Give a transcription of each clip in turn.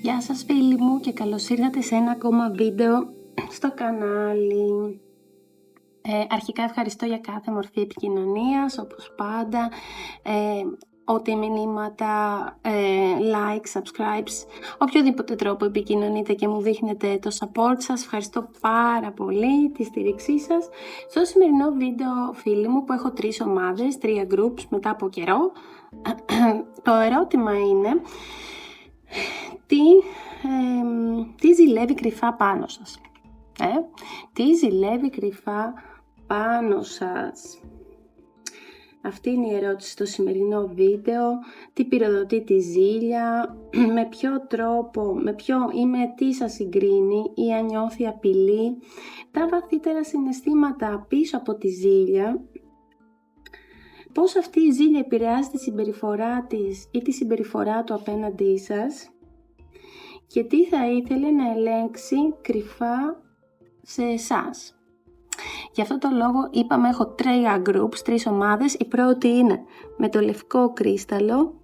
Γεια σας φίλοι μου και καλώς ήρθατε σε ένα ακόμα βίντεο στο κανάλι. Αρχικά ευχαριστώ για κάθε μορφή επικοινωνίας, όπως πάντα, ό,τι μηνύματα, like, subscribes, οποιοδήποτε τρόπο επικοινωνείτε και μου δείχνετε το support σας. Ευχαριστώ πάρα πολύ τη στήριξή σας. Στο σημερινό βίντεο φίλοι μου που έχω 3 ομάδες, 3 groups μετά από καιρό, το ερώτημα είναι τι ζηλεύει κρυφά πάνω σας. Τι ζηλεύει κρυφά πάνω σας. Αυτή είναι η ερώτηση στο σημερινό βίντεο. Τι πυροδοτεί τη ζήλια, με ποιο τρόπο, με τι σας συγκρίνει ή αν νιώθει απειλή, τα βαθύτερα συναισθήματα πίσω από τη ζήλια, πώς αυτή η ζήλια επηρεάζει τη συμπεριφορά της ή τη συμπεριφορά του απέναντί σας και τι θα ήθελε να ελέγξει κρυφά σε εσάς. Γι' αυτό το λόγο είπαμε έχω 3 groups, 3 ομάδες. Η πρώτη είναι με το λευκό κρίσταλο,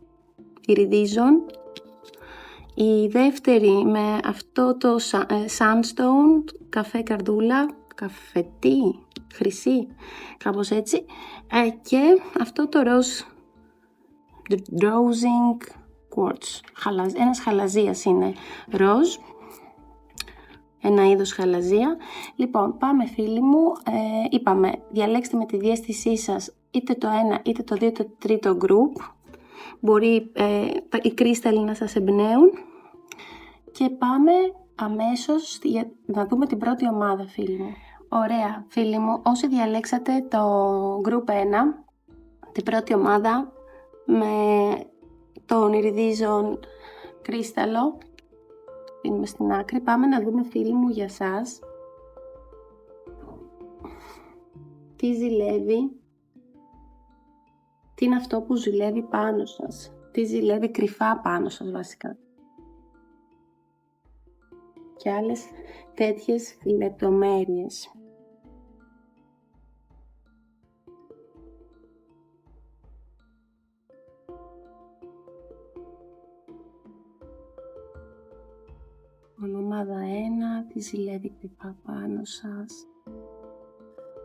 iridizon. Η δεύτερη με αυτό το sandstone, καφέ καρδούλα, καφετή, χρυσή, κάπως έτσι. Και αυτό το dowsing quartz, ένας χαλαζίας είναι ροζ. Ένα είδος χαλαζία. Λοιπόν, πάμε φίλοι μου, είπαμε διαλέξτε με τη διαίσθησή σας είτε το 1, είτε το 2, είτε το τρίτο group. Μπορεί οι κρίσταλοι να σας εμπνέουν. Και πάμε αμέσως να δούμε την πρώτη ομάδα φίλοι μου. Ωραία φίλοι μου, όσοι διαλέξατε το group 1, την πρώτη ομάδα με τον iridizon κρίσταλο, πίνουμε στην άκρη. Πάμε να δούμε φίλοι μου για σας τι ζηλεύει, τι είναι αυτό που ζηλεύει πάνω σας, τι ζηλεύει κρυφά πάνω σας βασικά και άλλες τέτοιες λεπτομέρειες. Ομάδα 1, τι ζηλεύει κρυφά πάνω σας.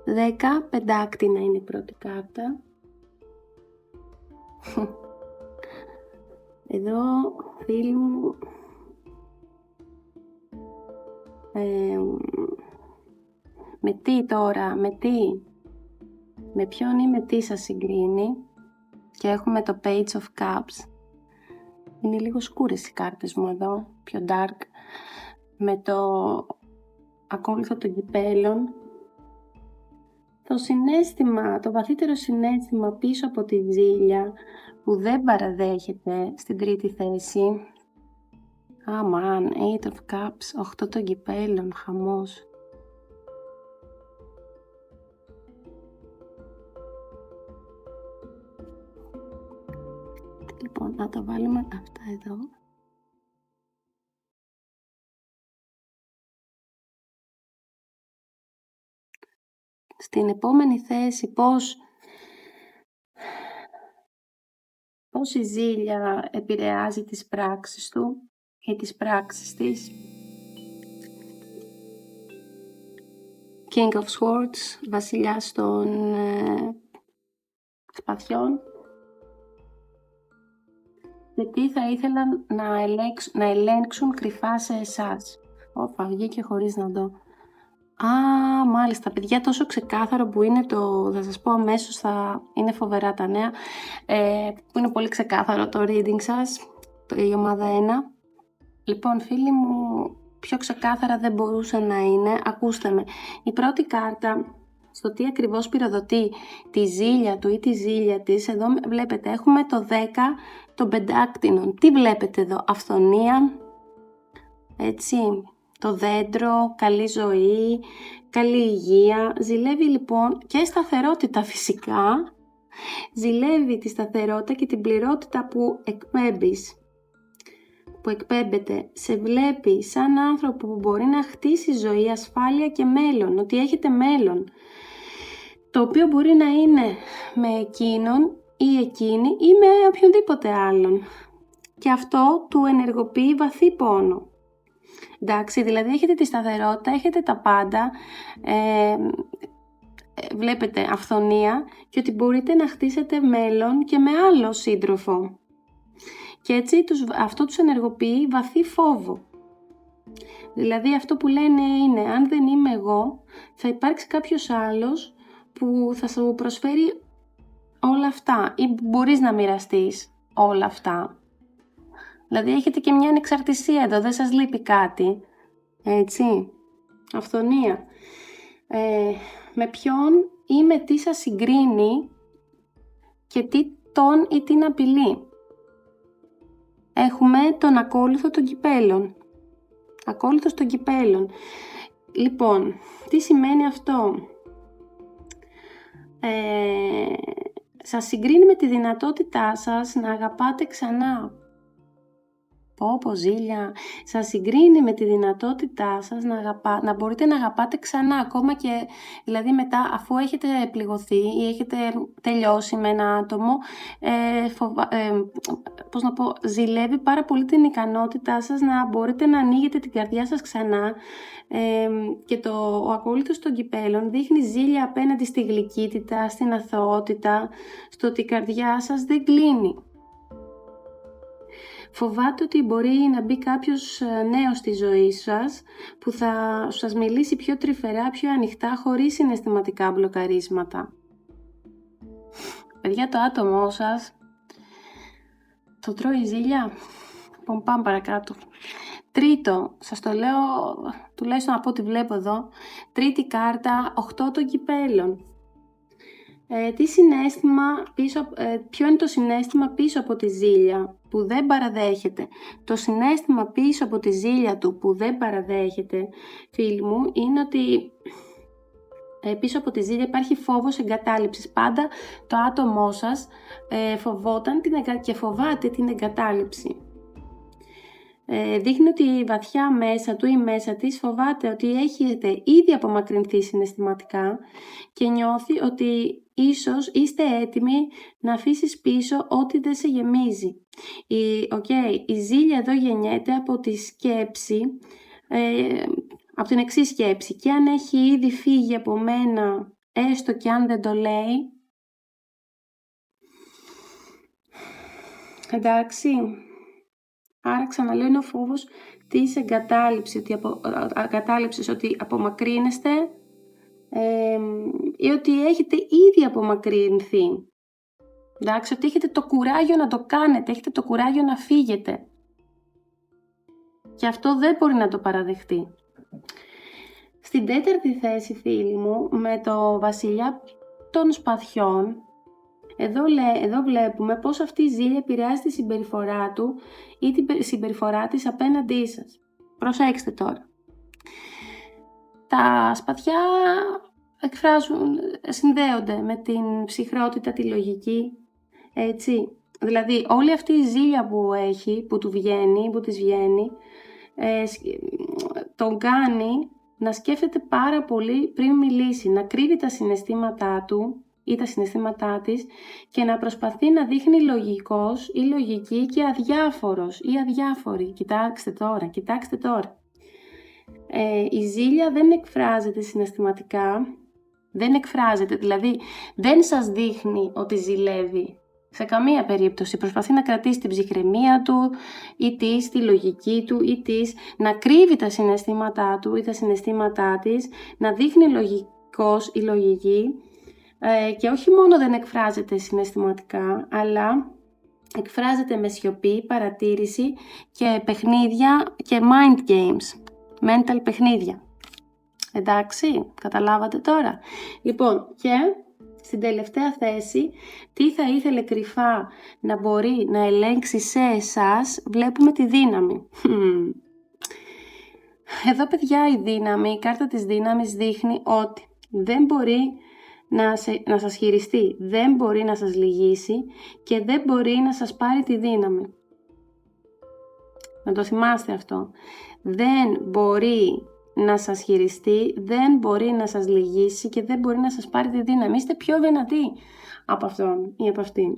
10, πεντάκτηνα είναι η πρώτη κάρτα. Εδώ φίλοι μου, με τι τώρα, με ποιον ή με τι σας συγκρίνει. Και έχουμε το Page of Cups. Είναι λίγο σκούρες οι κάρτες μου εδώ, πιο dark. Με το ακόλουθο των κυπέλων. Το συναίσθημα, το βαθύτερο συναίσθημα πίσω από τη ζήλια που δεν παραδέχεται στην τρίτη θέση. Man, 8 of Cups, 8 των κυπέλων, χαμός. Λοιπόν, να τα βάλουμε αυτά εδώ. Στην επόμενη θέση πώς η ζήλια επηρεάζει τις πράξεις του ή τις πράξεις της. King of Swords, βασιλιάς των σπαθιών. Και τι θα ήθελαν να ελέγξουν κρυφά σε εσάς. Βγήκε χωρίς να δω. Μάλιστα, παιδιά, τόσο ξεκάθαρο που είναι θα σας πω αμέσως, θα είναι φοβερά τα νέα, που είναι πολύ ξεκάθαρο το reading σας, η ομάδα 1. Λοιπόν, φίλοι μου, πιο ξεκάθαρα δεν μπορούσε να είναι. Ακούστε με, η πρώτη κάρτα, στο τι ακριβώς πυροδοτεί τη ζήλια του ή τη ζήλια της, εδώ βλέπετε, έχουμε το 10 των πεντάκτηνων. Τι βλέπετε εδώ, αυθονία, έτσι, το δέντρο, καλή ζωή, καλή υγεία. Ζηλεύει λοιπόν και σταθερότητα φυσικά. Ζηλεύει τη σταθερότητα και την πληρότητα που εκπέμπεται. Σε βλέπει σαν άνθρωπο που μπορεί να χτίσει ζωή, ασφάλεια και μέλλον. Ότι έχετε μέλλον. Το οποίο μπορεί να είναι με εκείνον ή εκείνη ή με οποιονδήποτε άλλον. και αυτό του ενεργοποιεί βαθύ πόνο. Εντάξει, δηλαδή έχετε τη σταθερότητα, έχετε τα πάντα, βλέπετε αυθονία και ότι μπορείτε να χτίσετε μέλλον και με άλλο σύντροφο. Και έτσι αυτό τους ενεργοποιεί βαθύ φόβο. Δηλαδή αυτό που λένε είναι, αν δεν είμαι εγώ, θα υπάρξει κάποιος άλλος που θα σου προσφέρει όλα αυτά ή μπορείς να μοιραστείς όλα αυτά. Δηλαδή έχετε και μια ανεξαρτησία εδώ, δεν σας λείπει κάτι. Έτσι, αυθονία. Με ποιον ή με τι σας συγκρίνει και τι τον ή την απειλεί. Έχουμε τον ακόλουθο των κυπέλων. Ακόλουθος των κυπέλων. Λοιπόν, τι σημαίνει αυτό? Σας συγκρίνει με τη δυνατότητά σας να αγαπάτε ξανά. Πω ζήλια. Σας συγκρίνει με τη δυνατότητά σας να μπορείτε να αγαπάτε ξανά, ακόμα και δηλαδή μετά, αφού έχετε πληγωθεί ή έχετε τελειώσει με ένα άτομο, ζηλεύει πάρα πολύ την ικανότητά σας να μπορείτε να ανοίγετε την καρδιά σας ξανά, και ο ακόλουθος των κυπέλων δείχνει ζήλια απέναντι στη γλυκύτητα, στην αθωότητα, στο ότι η καρδιά σας δεν κλείνει. Φοβάται ότι μπορεί να μπει κάποιος νέος στη ζωή σας που θα σας μιλήσει πιο τρυφερά, πιο ανοιχτά, χωρίς συναισθηματικά μπλοκαρίσματα. Παιδιά, το άτομό σας το τρώει ζήλια. Πάμε παρακάτω. Τρίτο, σας το λέω τουλάχιστον από ό,τι βλέπω εδώ, τρίτη κάρτα, 8 των κυπέλων. Ποιο είναι το συναίσθημα πίσω από τη ζήλια που δεν παραδέχεται? Το συναίσθημα πίσω από τη ζήλια του που δεν παραδέχεται, φίλοι μου, είναι ότι πίσω από τη ζήλια υπάρχει φόβος εγκατάλειψης. Πάντα το άτομό σας φοβόταν και φοβάται την εγκατάλειψη. Δείχνει ότι βαθιά μέσα του ή μέσα της φοβάται ότι έχετε ήδη απομακρυνθεί συναισθηματικά και νιώθει ότι ίσως είστε έτοιμοι να αφήσεις πίσω ό,τι δεν σε γεμίζει. Η ζήλια εδώ γεννιέται από τη σκέψη, από την εξής σκέψη: και αν έχει ήδη φύγει από μένα, έστω και αν δεν το λέει. Εντάξει. Άρα ξαναλέω, είναι ο φόβος της εγκατάλειψης, ότι απομακρύνεστε ή ότι έχετε ήδη απομακρυνθεί. Εντάξει, ότι έχετε το κουράγιο να το κάνετε, έχετε το κουράγιο να φύγετε. Και αυτό δεν μπορεί να το παραδεχτεί. Στην τέταρτη θέση, φίλοι μου, με το βασιλιά των σπαθιών, εδώ βλέπουμε πώς αυτή η ζήλια επηρεάζει τη συμπεριφορά του ή τη συμπεριφορά της απέναντί σας. Προσέξτε τώρα. Τα σπαθιά συνδέονται με την ψυχρότητα, τη λογική, έτσι. Δηλαδή όλη αυτή η ζήλια που έχει, που της βγαίνει, τον κάνει να σκέφτεται πάρα πολύ πριν μιλήσει, να κρύβει τα συναισθήματά του ή τα συναισθήματά της και να προσπαθεί να δείχνει λογικός ή λογική και αδιάφορος ή αδιάφορη. Κοιτάξτε τώρα. Η ζήλια δεν εκφράζεται συναισθηματικά, δηλαδή δεν σας δείχνει ότι ζηλεύει. Σε καμία περίπτωση προσπαθεί να κρατήσει την ψυχραιμία του ή τη λογική του ή να κρύβει τα συναισθήματά του ή τα συναισθήματά της, να δείχνει λογικός ή λογική, και όχι μόνο δεν εκφράζεται συναισθηματικά, αλλά εκφράζεται με σιωπή, παρατήρηση και παιχνίδια και mind games, mental παιχνίδια. Εντάξει, καταλάβατε τώρα? Λοιπόν, και στην τελευταία θέση, τι θα ήθελε κρυφά να μπορεί να ελέγξει σε εσάς, βλέπουμε τη δύναμη. Εδώ, παιδιά, η κάρτα της δύναμης δείχνει ότι δεν μπορεί να σας χειριστεί, δεν μπορεί να σας λυγίσει και δεν μπορεί να σας πάρει τη δύναμη. Να το θυμάστε αυτό. Δεν μπορεί να σας χειριστεί, δεν μπορεί να σας λυγίσει και δεν μπορεί να σας πάρει τη δύναμη. Είστε πιο δυνατοί από αυτόν ή από αυτήν.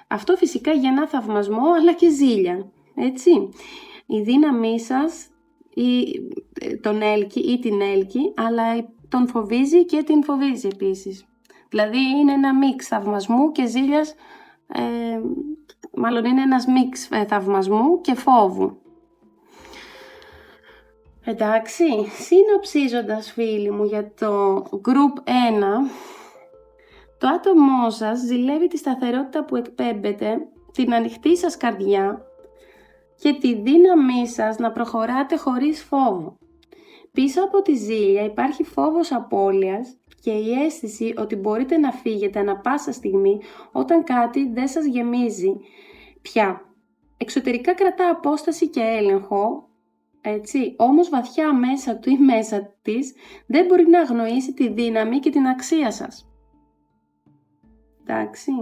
Αυτό φυσικά γεννά θαυμασμό αλλά και ζήλια. έτσι. Η δύναμή σας ή τον έλκει ή την έλκει, αλλά τον φοβίζει και την φοβίζει επίσης. Δηλαδή είναι ένα μίξ θαυμασμού και ζήλιας, μάλλον είναι ένας μίξ θαυμασμού και φόβου. Εντάξει, συνοψίζοντας φίλοι μου για το group 1, το άτομό σας ζηλεύει τη σταθερότητα που εκπέμπετε, την ανοιχτή σας καρδιά και τη δύναμή σας να προχωράτε χωρίς φόβο. Πίσω από τη ζήλια υπάρχει φόβος απώλειας και η αίσθηση ότι μπορείτε να φύγετε ανα πάσα στιγμή όταν κάτι δεν σας γεμίζει πια. Εξωτερικά κρατά απόσταση και έλεγχο, έτσι, όμως βαθιά μέσα του ή μέσα της δεν μπορεί να αγνοήσει τη δύναμη και την αξία σας. Εντάξει.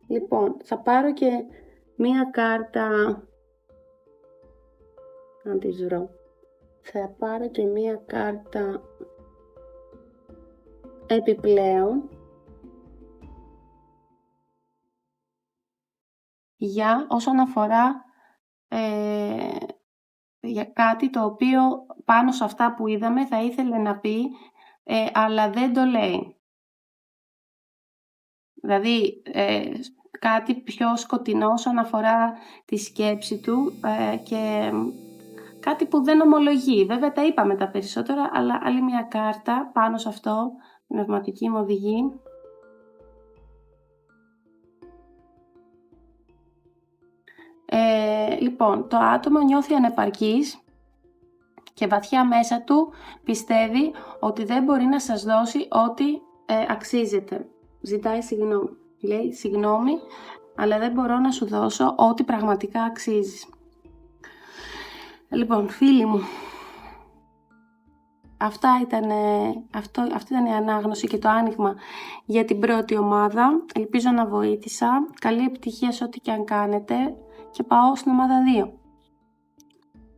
Λοιπόν, θα πάρω και μία κάρτα, να τη βρω. Θα πάρω και μία κάρτα επιπλέον για όσον αφορά για κάτι το οποίο πάνω σε αυτά που είδαμε θα ήθελε να πει, αλλά δεν το λέει. Δηλαδή κάτι πιο σκοτεινό όσον αφορά τη σκέψη του και κάτι που δεν ομολογεί. Βέβαια τα είπαμε τα περισσότερα, αλλά άλλη μια κάρτα πάνω σε αυτό, πνευματική μου οδηγή. Λοιπόν, το άτομο νιώθει ανεπαρκής και βαθιά μέσα του πιστεύει ότι δεν μπορεί να σας δώσει ό,τι αξίζετε. Ζητάει συγγνώμη. Λέει συγγνώμη, αλλά δεν μπορώ να σου δώσω ό,τι πραγματικά αξίζεις. Λοιπόν, φίλοι μου, αυτή ήταν η ανάγνωση και το άνοιγμα για την πρώτη ομάδα. Ελπίζω να βοήθησα. Καλή επιτυχία σε ό,τι και αν κάνετε και πάω στην ομάδα 2.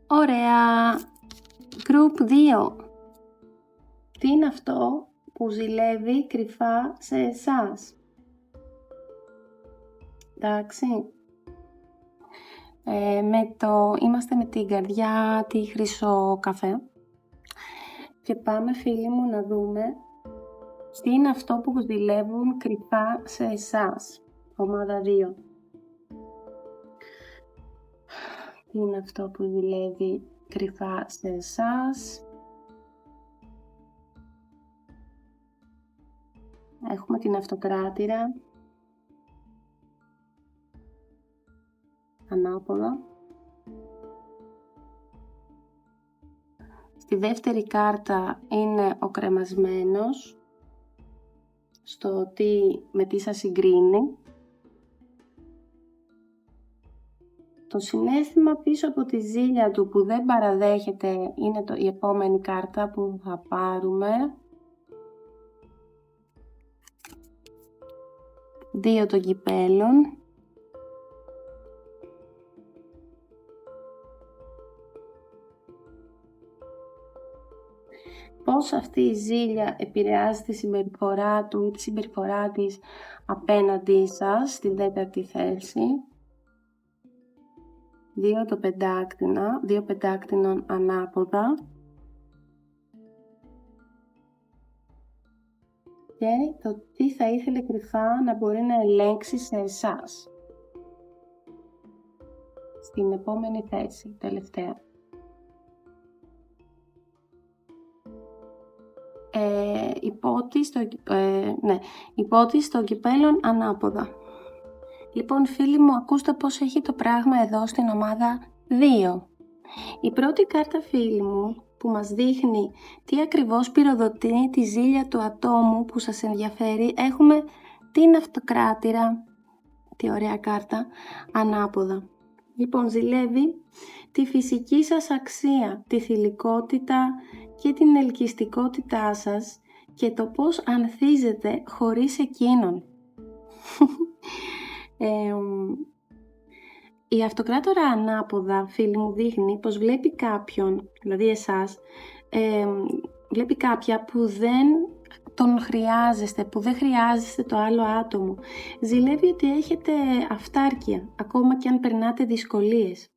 Ωραία. Group 2. Τι είναι αυτό που ζηλεύει κρυφά σε εσάς? Εντάξει. Είμαστε με την καρδιά τη χρυσό καφέ και πάμε φίλοι μου να δούμε τι είναι αυτό που ζηλεύουν κρυφά σε εσάς. Ομάδα 2. Τι είναι αυτό που ζηλεύει κρυφά σε εσάς? Έχουμε την αυτοκράτηρα. Ανάποδα. Στη δεύτερη κάρτα είναι ο κρεμασμένος, στο με τι σας συγκρίνει. Το συναίσθημα πίσω από τη ζήλια του που δεν παραδέχεται είναι η επόμενη κάρτα που θα πάρουμε. 2 των κυπέλων. Πώς αυτή η ζήλια επηρεάζει τη συμπεριφορά του ή τη συμπεριφορά της απέναντί σας, στην τέταρτη θέση. 2 το πεντάκτηνα, 2 πεντάκτηνων ανάποδα. Και το τι θα ήθελε κρυφά να μπορεί να ελέγξει σε εσάς. Στην επόμενη θέση, τελευταία. Υπότις των κυπέλων ανάποδα. Λοιπόν φίλοι μου, ακούστε πώς έχει το πράγμα εδώ στην ομάδα 2. Η πρώτη κάρτα φίλοι μου που μας δείχνει τι ακριβώς πυροδοτεί τη ζήλια του ατόμου που σας ενδιαφέρει, έχουμε την αυτοκράτηρα, τι ωραία κάρτα, ανάποδα. Λοιπόν, ζηλεύει τη φυσική σας αξία, τη θηλυκότητα και την ελκυστικότητά σας και το πώς ανθίζετε χωρίς εκείνον. Η αυτοκράτορα ανάποδα, φίλοι μου, δείχνει πως βλέπει κάποιον, δηλαδή εσάς, βλέπει κάποια που δεν τον χρειάζεστε, που δεν χρειάζεστε το άλλο άτομο. Ζηλεύει ότι έχετε αυτάρκεια, ακόμα και αν περνάτε δυσκολίες.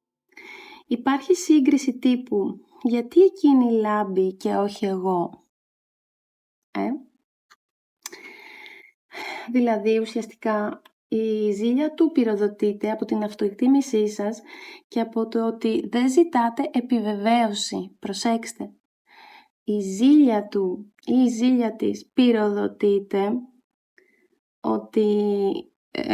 Υπάρχει σύγκριση τύπου, γιατί εκείνη λάμπει και όχι εγώ. Δηλαδή ουσιαστικά η ζήλια του πυροδοτείται από την αυτοεκτίμησή σας και από το ότι δεν ζητάτε επιβεβαίωση. Προσέξτε. Η ζήλια του ή η ζήλια της πυροδοτείται ότι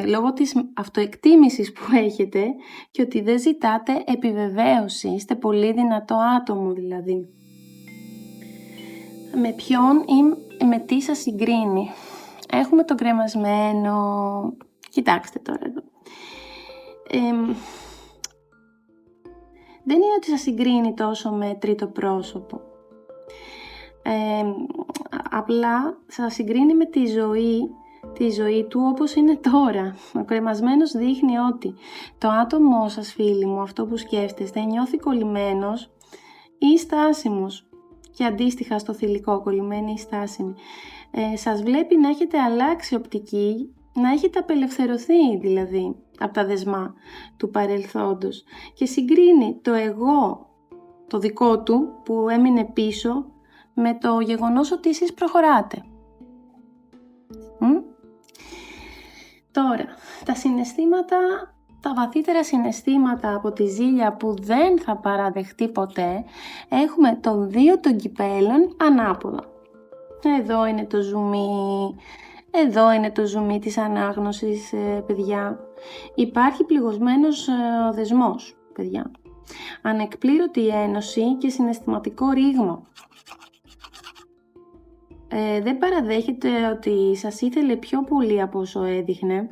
λόγω της αυτοεκτίμησης που έχετε και ότι δεν ζητάτε επιβεβαίωση. Είστε πολύ δυνατό άτομο δηλαδή. Με ποιον ή με τι σας συγκρίνει. Έχουμε τον κρεμασμένο. Κοιτάξτε τώρα εδώ. Δεν είναι ότι σας συγκρίνει τόσο με τρίτο πρόσωπο. Απλά σας συγκρίνει με τη ζωή του όπως είναι τώρα. Ο κρεμασμένος δείχνει ότι το άτομό σας, φίλοι μου, αυτό που σκέφτεστε, νιώθει κολλημένος ή στάσιμος. Και αντίστοιχα στο θηλυκό, κολλημένη ή στάσιμη. Σας βλέπει να έχετε αλλάξει οπτική, να έχετε απελευθερωθεί δηλαδή από τα δεσμά του παρελθόντος και συγκρίνει το εγώ, το δικό του που έμεινε πίσω, με το γεγονός ότι εσείς προχωράτε. Τώρα, τα συναισθήματα, τα βαθύτερα συναισθήματα από τη ζήλια που δεν θα παραδεχτεί ποτέ, έχουμε το 2 των κυπέλων ανάποδα. Εδώ είναι το ζουμί, εδώ είναι το ζουμί της ανάγνωσης, παιδιά. Υπάρχει πληγωσμένος δεσμός, παιδιά. Ανεκπλήρωτη ένωση και συναισθηματικό ρήγμα. Δεν παραδέχεται ότι σας ήθελε πιο πολύ από όσο έδειχνε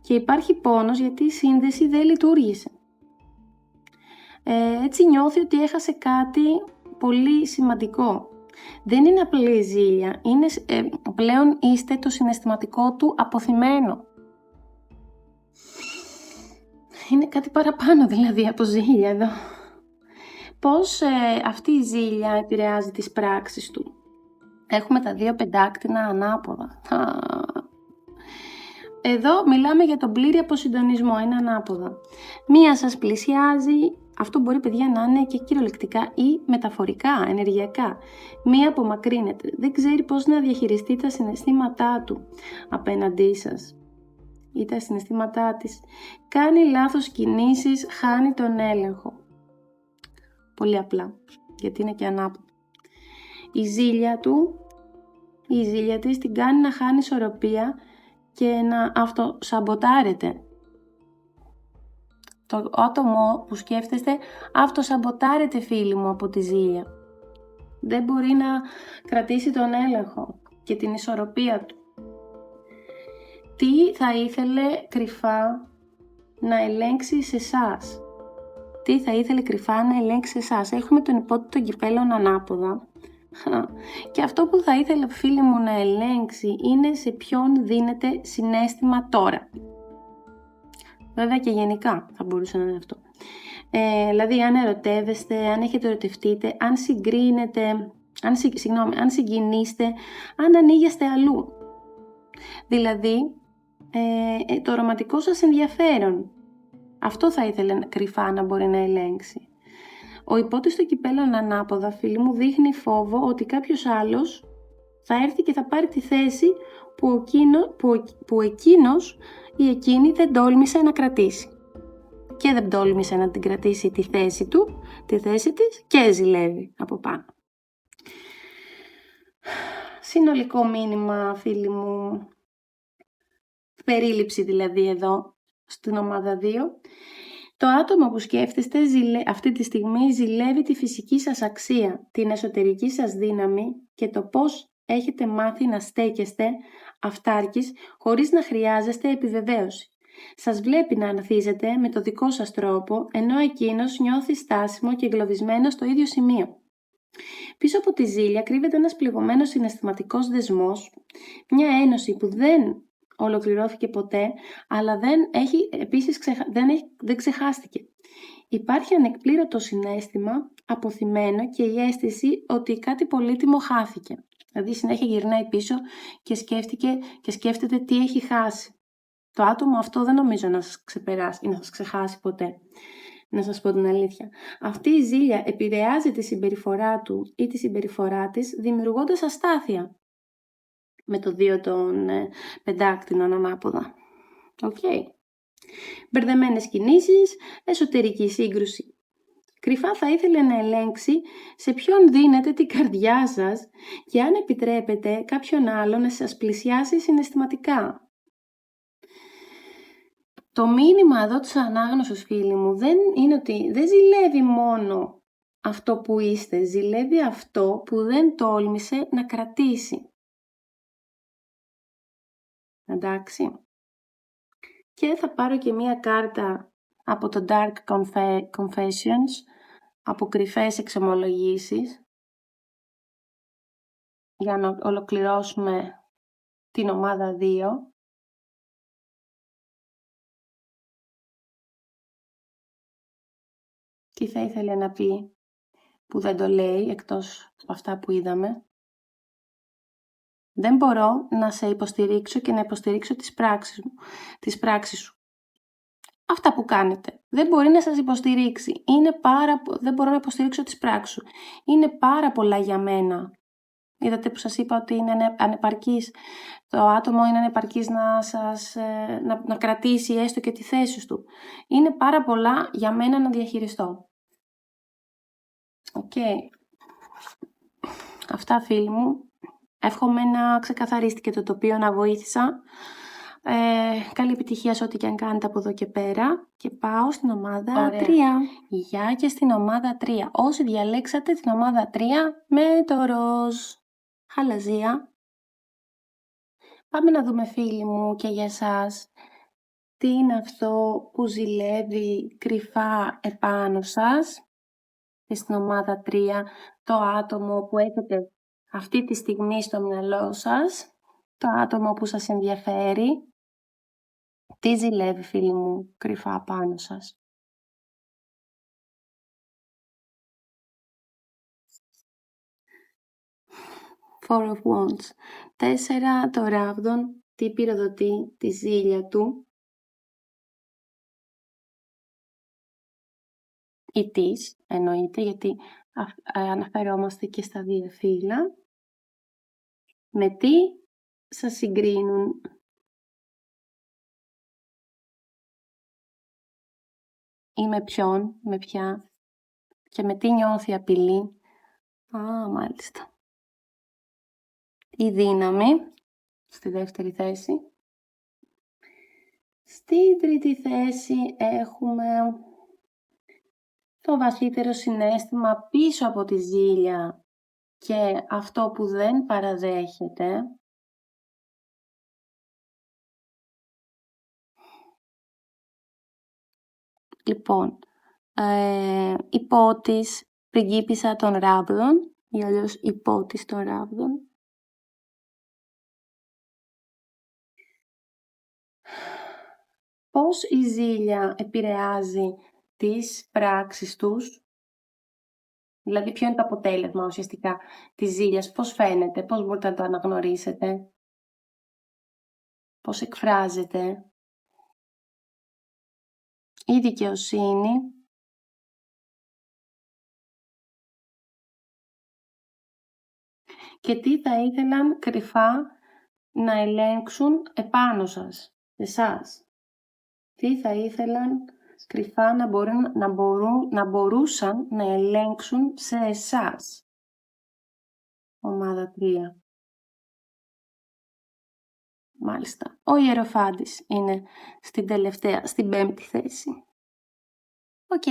και υπάρχει πόνος γιατί η σύνδεση δεν λειτουργήσε. Έτσι νιώθει ότι έχασε κάτι πολύ σημαντικό. Δεν είναι απλή ζήλια, είναι, πλέον είστε το συναισθηματικό του αποθυμένο. Είναι κάτι παραπάνω δηλαδή από ζήλια εδώ. Πώς αυτή η ζήλια επηρεάζει τις πράξεις του. Έχουμε τα 2 πεντάκτηνα ανάποδα. Εδώ μιλάμε για τον πλήρη αποσυντονισμό, είναι ανάποδα. Μία σας πλησιάζει, αυτό μπορεί παιδιά να είναι και κυριολεκτικά ή μεταφορικά, ενεργειακά. Μία απομακρύνεται, δεν ξέρει πώς να διαχειριστεί τα συναισθήματά του απέναντί σας ή τα συναισθήματά της. Κάνει λάθος κινήσεις, χάνει τον έλεγχο. Πολύ απλά, γιατί είναι και ανάποδα. Η ζήλια του, η ζήλια της την κάνει να χάνει ισορροπία και να αυτοσαμποτάρεται. Το άτομο που σκέφτεστε αυτοσαμποτάρεται, φίλοι μου, από τη ζήλια. Δεν μπορεί να κρατήσει τον έλεγχο και την ισορροπία του. Τι θα ήθελε κρυφά να ελέγξει σε εσάς. Τι θα ήθελε κρυφά να ελέγξει σε εσάς. Έχουμε τον υπότιτλο των κυπέλων ανάποδα. Και αυτό που θα ήθελα, φίλοι μου, να ελέγξει είναι σε ποιον δίνεται συναίσθημα τώρα. Βέβαια και γενικά θα μπορούσε να είναι αυτό. Δηλαδή αν ερωτεύεστε, αν έχετε ερωτευτείτε, αν συγκρίνετε, αν συγκινείστε, αν ανοίγεστε αλλού. Δηλαδή το ρομαντικό σας ενδιαφέρον. Αυτό θα ήθελε κρυφά να μπορεί να ελέγξει. Ο υπότιτλος των κυπέλων ανάποδα, φίλοι μου, δείχνει φόβο ότι κάποιος άλλος θα έρθει και θα πάρει τη θέση που εκείνος ή εκείνη δεν τόλμησε να κρατήσει. Και δεν τόλμησε να την κρατήσει τη θέση του, τη θέση της, και ζηλεύει από πάνω. Συνολικό μήνυμα, φίλοι μου, περίληψη δηλαδή εδώ, στην ομάδα 2. Το άτομο που σκέφτεστε αυτή τη στιγμή ζηλεύει τη φυσική σας αξία, την εσωτερική σας δύναμη και το πώς έχετε μάθει να στέκεστε αυτάρκης χωρίς να χρειάζεστε επιβεβαίωση. Σας βλέπει να ανθίζετε με το δικό σας τρόπο, ενώ εκείνος νιώθει στάσιμο και εγκλωβισμένο στο ίδιο σημείο. Πίσω από τη ζήλια κρύβεται ένας πληγωμένος συναισθηματικός δεσμός, μια ένωση που δεν ολοκληρώθηκε ποτέ, αλλά δεν ξεχάστηκε. Υπάρχει ανεκπλήρωτο συναίσθημα, αποθυμένο, και η αίσθηση ότι κάτι πολύτιμο χάθηκε. Δηλαδή συνέχεια γυρνάει πίσω και σκέφτεται τι έχει χάσει. Το άτομο αυτό δεν νομίζω να σας ξεπεράσει ή να σας ξεχάσει ποτέ. Να σας πω την αλήθεια. Αυτή η ζήλια επηρεάζει τη συμπεριφορά του ή τη συμπεριφορά της, δημιουργώντας αστάθεια. Με το 2 των πεντάκτηνων ανάποδα. Οκ. Μπερδεμένες κινήσεις, εσωτερική σύγκρουση. Κρυφά θα ήθελε να ελέγξει σε ποιον δίνετε την καρδιά σας και αν επιτρέπετε κάποιον άλλο να σας πλησιάσει συναισθηματικά. Το μήνυμα εδώ της ανάγνωσης, φίλοι μου, δεν είναι ότι δεν ζηλεύει μόνο αυτό που είστε, ζηλεύει αυτό που δεν τόλμησε να κρατήσει. Εντάξει. Και θα πάρω και μία κάρτα από το Dark Confessions, από κρυφές εξομολογήσεις, για να ολοκληρώσουμε την ομάδα 2. Τι θα ήθελε να πει που δεν το λέει, εκτός από αυτά που είδαμε. Δεν μπορώ να σε υποστηρίξω και να υποστηρίξω τις πράξεις σου. Αυτά που κάνετε. Δεν μπορεί να σας υποστηρίξει. Δεν μπορώ να υποστηρίξω τις πράξεις σου. Είναι πάρα πολλά για μένα. Είδατε που σας είπα ότι είναι ανεπαρκής. Το άτομο είναι ανεπαρκής να κρατήσει έστω και τη θέση του. Είναι πάρα πολλά για μένα να διαχειριστώ. Οκ. Αυτά, φίλοι μου. Εύχομαι να ξεκαθαρίστηκε το τοπίο, να βοήθησα. Καλή επιτυχία σε ό,τι και αν κάνετε από εδώ και πέρα. Και πάω στην ομάδα 3. Γεια και στην ομάδα 3. Όσοι διαλέξατε την ομάδα 3 με το ροζ. Χαλαζία. Πάμε να δούμε, φίλοι μου, και για εσάς τι είναι αυτό που ζηλεύει κρυφά επάνω σας. Και στην ομάδα 3 το άτομο που έχετε αυτή τη στιγμή στο μυαλό σας, το άτομο που σας ενδιαφέρει. Τι ζηλεύει, φίλοι μου, κρυφά πάνω σας. Four of Wands. 4 το ράβδον, τι πυροδοτεί τη ζήλια του ή της, εννοείται, γιατί αναφερόμαστε και στα δύο φύλλα. Με τι σας συγκρίνουν. Ή με ποιον, με ποια, και με τι νιώθει απειλή. Μάλιστα. Η δύναμη, στη δεύτερη θέση. Στη τρίτη θέση έχουμε το βαθύτερο συναίσθημα πίσω από τη ζήλια και αυτό που δεν παραδέχεται. Λοιπόν, υπότις πριγκίπισσα των ράβδων ή αλλιώς υπότις των ράβδων. Πώς η ζήλια επηρεάζει τις πράξεις τους, δηλαδή ποιο είναι το αποτέλεσμα ουσιαστικά της ζήλιας, πώς φαίνεται, πώς μπορείτε να το αναγνωρίσετε, πώς εκφράζεται. Η δικαιοσύνη. Και τι θα ήθελαν κρυφά να ελέγξουν επάνω σας, εσάς. Τι θα ήθελαν κρυφά να μπορούσαν να ελέγξουν σε εσάς. Ομάδα 3. Μάλιστα. Ο Ιεροφάντης είναι στην πέμπτη θέση. Οκ.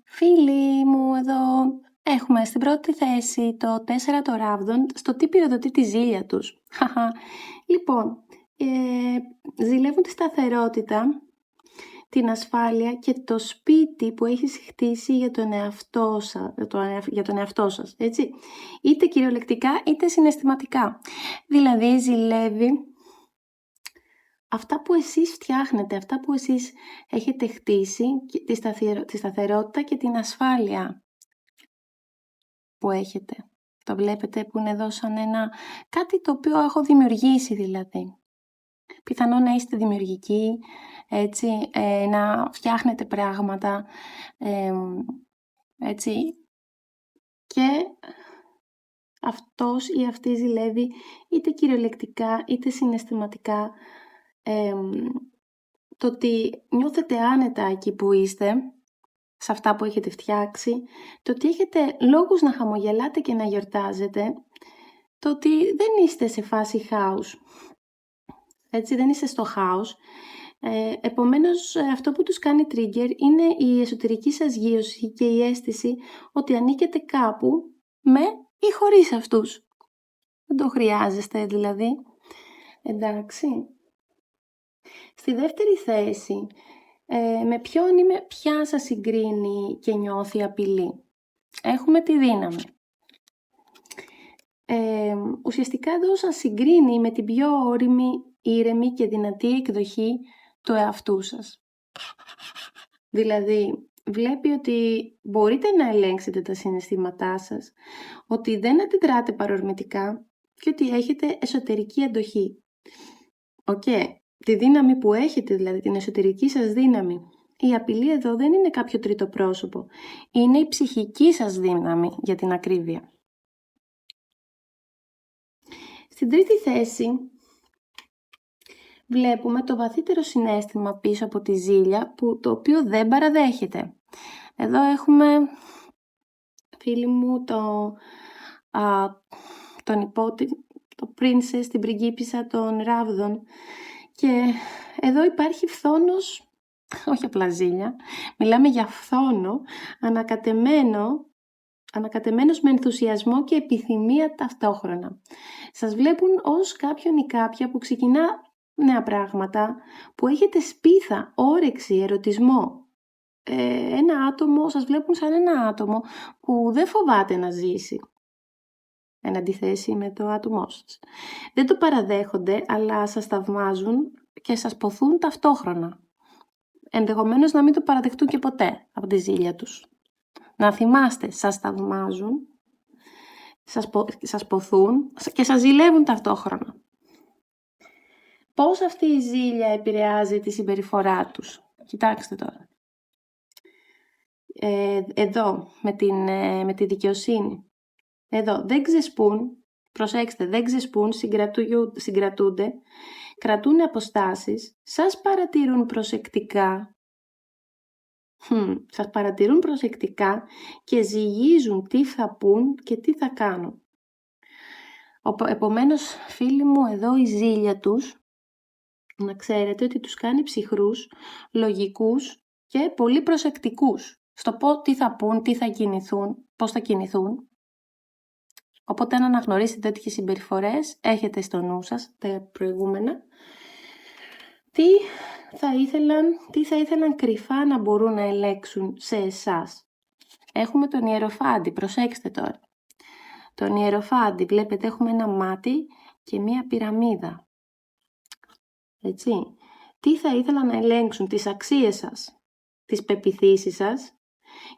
Φίλοι μου, εδώ έχουμε στην πρώτη θέση το 4 το ράβδον, στο τι πυροδοτεί τη ζήλια τους. Λοιπόν, ζηλεύουν τη σταθερότητα, την ασφάλεια και το σπίτι που έχεις χτίσει για τον εαυτό σας, έτσι. Είτε κυριολεκτικά είτε συναισθηματικά. Δηλαδή ζηλεύει αυτά που εσείς φτιάχνετε, αυτά που εσείς έχετε χτίσει, τη σταθερότητα και την ασφάλεια που έχετε. Το βλέπετε που είναι εδώ σαν κάτι το οποίο έχω δημιουργήσει δηλαδή. Πιθανόν να είστε δημιουργικοί, έτσι, να φτιάχνετε πράγματα, έτσι. Και αυτός ή αυτή ζηλεύει είτε κυριολεκτικά είτε συναισθηματικά το ότι νιώθετε άνετα εκεί που είστε, σε αυτά που έχετε φτιάξει, το ότι έχετε λόγους να χαμογελάτε και να γιορτάζετε, το ότι δεν είστε σε φάση χάους, έτσι, δεν είστε στο χάος. Επομένως, αυτό που τους κάνει trigger είναι η εσωτερική σας γείωση και η αίσθηση ότι ανήκετε κάπου με ή χωρίς αυτούς. Δεν το χρειάζεστε δηλαδή. Εντάξει. Στη δεύτερη θέση, με ποιον ποια σας συγκρίνει και νιώθει απειλή. Έχουμε τη δύναμη. Ουσιαστικά εδώ σας συγκρίνει με την πιο όριμη, ήρεμη και δυνατή εκδοχή του εαυτού σας. Δηλαδή, βλέπει ότι μπορείτε να ελέγξετε τα συναισθήματά σας, ότι δεν αντιδράτε παρορμητικά και ότι έχετε εσωτερική αντοχή. Τη δύναμη που έχετε, δηλαδή την εσωτερική σας δύναμη. Η απειλή εδώ δεν είναι κάποιο τρίτο πρόσωπο. Είναι η ψυχική σας δύναμη, για την ακρίβεια. Στην τρίτη θέση βλέπουμε το βαθύτερο συναίσθημα πίσω από τη ζήλια, το οποίο δεν παραδέχεται. Εδώ έχουμε, φίλοι μου, το princess, την πριγκίπισσα των ράβδων. Και εδώ υπάρχει φθόνος, όχι απλά ζήλια, μιλάμε για φθόνο ανακατεμένος με ενθουσιασμό και επιθυμία ταυτόχρονα. Σας βλέπουν ως κάποιον ή κάποια που ξεκινά νέα πράγματα, που έχετε σπίθα, όρεξη, ερωτισμό. Σας βλέπουν σαν ένα άτομο που δεν φοβάται να ζήσει. Εν αντιθέσει με το άτομό σας. Δεν το παραδέχονται, αλλά σας θαυμάζουν και σας ποθούν ταυτόχρονα. Ενδεχομένως να μην το παραδεχτούν και ποτέ από τη ζήλια τους. Να θυμάστε, σας θαυμάζουν, σας ποθούν και σας ζηλεύουν ταυτόχρονα. Πώς αυτή η ζήλια επηρεάζει τη συμπεριφορά τους. Κοιτάξτε τώρα. Εδώ, με τη δικαιοσύνη. Εδώ, δεν ξεσπούν, προσέξτε, δεν ξεσπούν, συγκρατούνται, κρατούν αποστάσεις, σας παρατηρούν προσεκτικά, και ζυγίζουν τι θα πούν και τι θα κάνουν. Επομένως, φίλοι μου, εδώ η ζήλια τους, να ξέρετε ότι τους κάνει ψυχρούς, λογικούς και πολύ προσεκτικούς στο τι θα πούν, τι θα κινηθούν, πώς θα κινηθούν. Οπότε αν αναγνωρίσετε τέτοιες συμπεριφορές, έχετε στο νου σας τα προηγούμενα, τι θα ήθελαν κρυφά να μπορούν να ελέγξουν σε εσάς. Έχουμε τον Ιεροφάντη, προσέξτε τώρα. Τον Ιεροφάντη, βλέπετε, έχουμε ένα μάτι και μία πυραμίδα. Έτσι. Τι θα ήθελαν να ελέγξουν, τις αξίες σας, τις πεποιθήσεις σας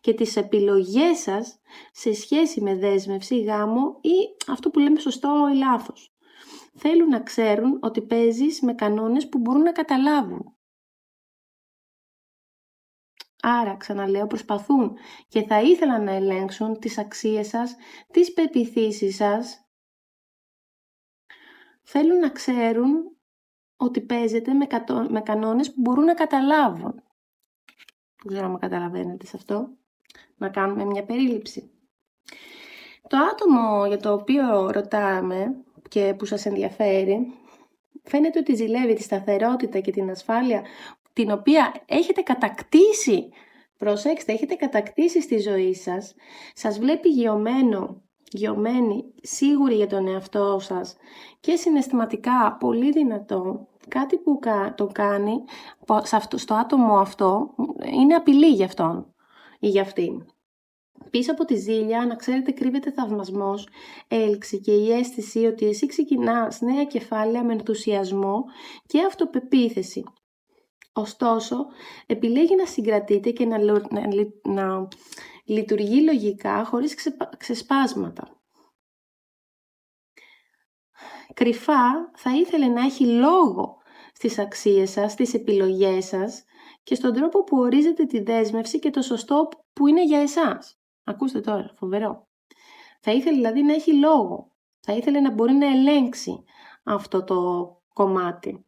και τις επιλογές σας σε σχέση με δέσμευση, γάμο ή αυτό που λέμε σωστό ή λάθος. Θέλουν να ξέρουν ότι παίζεις με κανόνες που μπορούν να καταλάβουν. Άρα, ξαναλέω, προσπαθούν και θα ήθελαν να ελέγξουν τις αξίες σας, τις πεποιθήσεις σας. Θέλουν να ξέρουν ότι παίζετε με κανόνες που μπορούν να καταλάβουν. Δεν ξέρω αν καταλαβαίνετε σε αυτό. Να κάνουμε μια περίληψη. Το άτομο για το οποίο ρωτάμε και που σας ενδιαφέρει, φαίνεται ότι ζηλεύει τη σταθερότητα και την ασφάλεια την οποία έχετε κατακτήσει. Προσέξτε, έχετε κατακτήσει στη ζωή σας. Σας βλέπει γιωμένη, σίγουρη για τον εαυτό σας και συναισθηματικά πολύ δυνατό. Κάτι που το κάνει στο άτομο αυτό είναι απειλή για αυτόν ή για αυτήν. Πίσω από τη ζήλια, να ξέρετε, κρύβεται θαυμασμός, έλξη και η αίσθηση ότι εσύ ξεκινάς νέα κεφάλαια με ενθουσιασμό και αυτοπεποίθηση. Ωστόσο, επιλέγει να συγκρατείται και να λειτουργεί λογικά χωρίς ξεσπάσματα. κρυφά θα ήθελε να έχει λόγο στις αξίες σας, στις επιλογές σας και στον τρόπο που ορίζετε τη δέσμευση και το σωστό που είναι για εσάς. Ακούστε τώρα, φοβερό. Θα ήθελε δηλαδή να έχει λόγο. Θα ήθελε να μπορεί να ελέγξει αυτό το κομμάτι.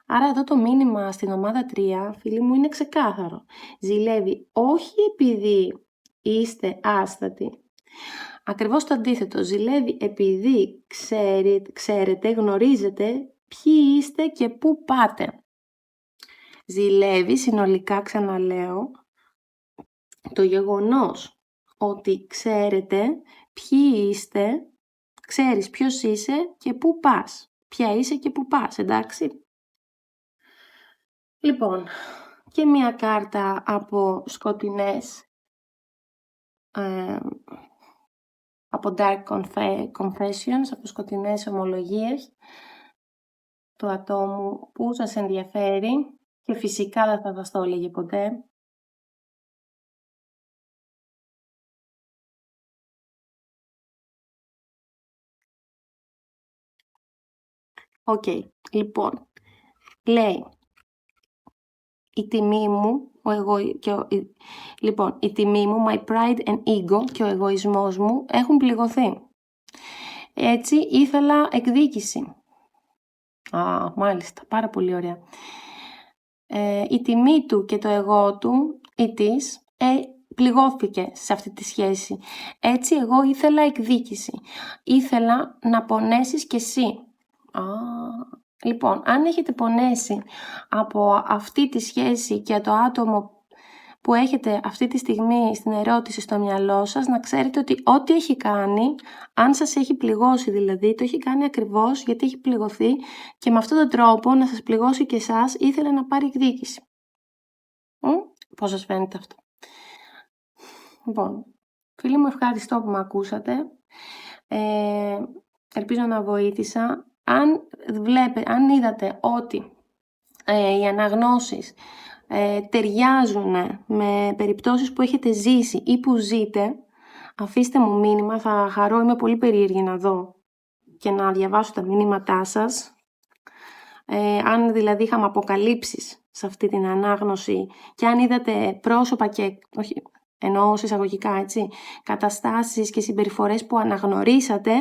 Άρα εδώ το μήνυμα στην ομάδα 3, φίλοι μου, είναι ξεκάθαρο. Ζηλεύει όχι επειδή είστε άστατοι. Ακριβώς το αντίθετο. Ζηλεύει επειδή ξέρετε, γνωρίζετε ποιοι είστε και πού πάτε. Ζηλεύει συνολικά, ξαναλέω, το γεγονός ότι ξέρετε ποιοι είστε, ξέρεις ποιος είσαι και πού πας. Ποια είσαι και πού πας, εντάξει. Λοιπόν, και μία κάρτα από σκοτεινές, από dark confessions, από σκοτεινές ομολογίες του ατόμου που σας ενδιαφέρει και φυσικά δεν θα σας το έλεγε ποτέ. Οκ, λοιπόν, λέει η τιμή μου, η τιμή μου, my pride and ego και ο εγωισμός μου έχουν πληγωθεί. Έτσι ήθελα εκδίκηση. Μάλιστα, πάρα πολύ ωραία. Η τιμή του και το εγώ του ή της πληγώθηκε σε αυτή τη σχέση. Έτσι εγώ ήθελα εκδίκηση. Ήθελα να πονέσεις κι εσύ. Λοιπόν, αν έχετε πονέσει από αυτή τη σχέση και το άτομο που έχετε αυτή τη στιγμή στην ερώτηση στο μυαλό σας, να ξέρετε ότι ό,τι έχει κάνει, αν σας έχει πληγώσει δηλαδή, το έχει κάνει ακριβώς γιατί έχει πληγωθεί και με αυτόν τον τρόπο να σας πληγώσει και εσάς ήθελε να πάρει εκδίκηση. Πώς σας φαίνεται αυτό? Λοιπόν, φίλοι μου, ευχαριστώ που με ακούσατε. Ελπίζω να βοήθησα. Αν είδατε ότι οι αναγνώσεις ταιριάζουν με περιπτώσεις που έχετε ζήσει ή που ζείτε, αφήστε μου μήνυμα, θα χαρώ, είμαι πολύ περίεργη να δω και να διαβάσω τα μηνύματά σας. Αν δηλαδή είχαμε αποκαλύψεις σε αυτή την ανάγνωση και αν είδατε πρόσωπα και, όχι, εννοώ εισαγωγικά, έτσι, καταστάσεις και συμπεριφορές που αναγνωρίσατε,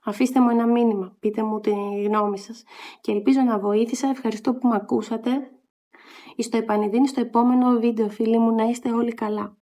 αφήστε μου ένα μήνυμα, πείτε μου τη γνώμη σας και ελπίζω να βοήθησα. Ευχαριστώ που με ακούσατε. Στο επανειδήν στο επόμενο βίντεο, φίλοι μου, να είστε όλοι καλά.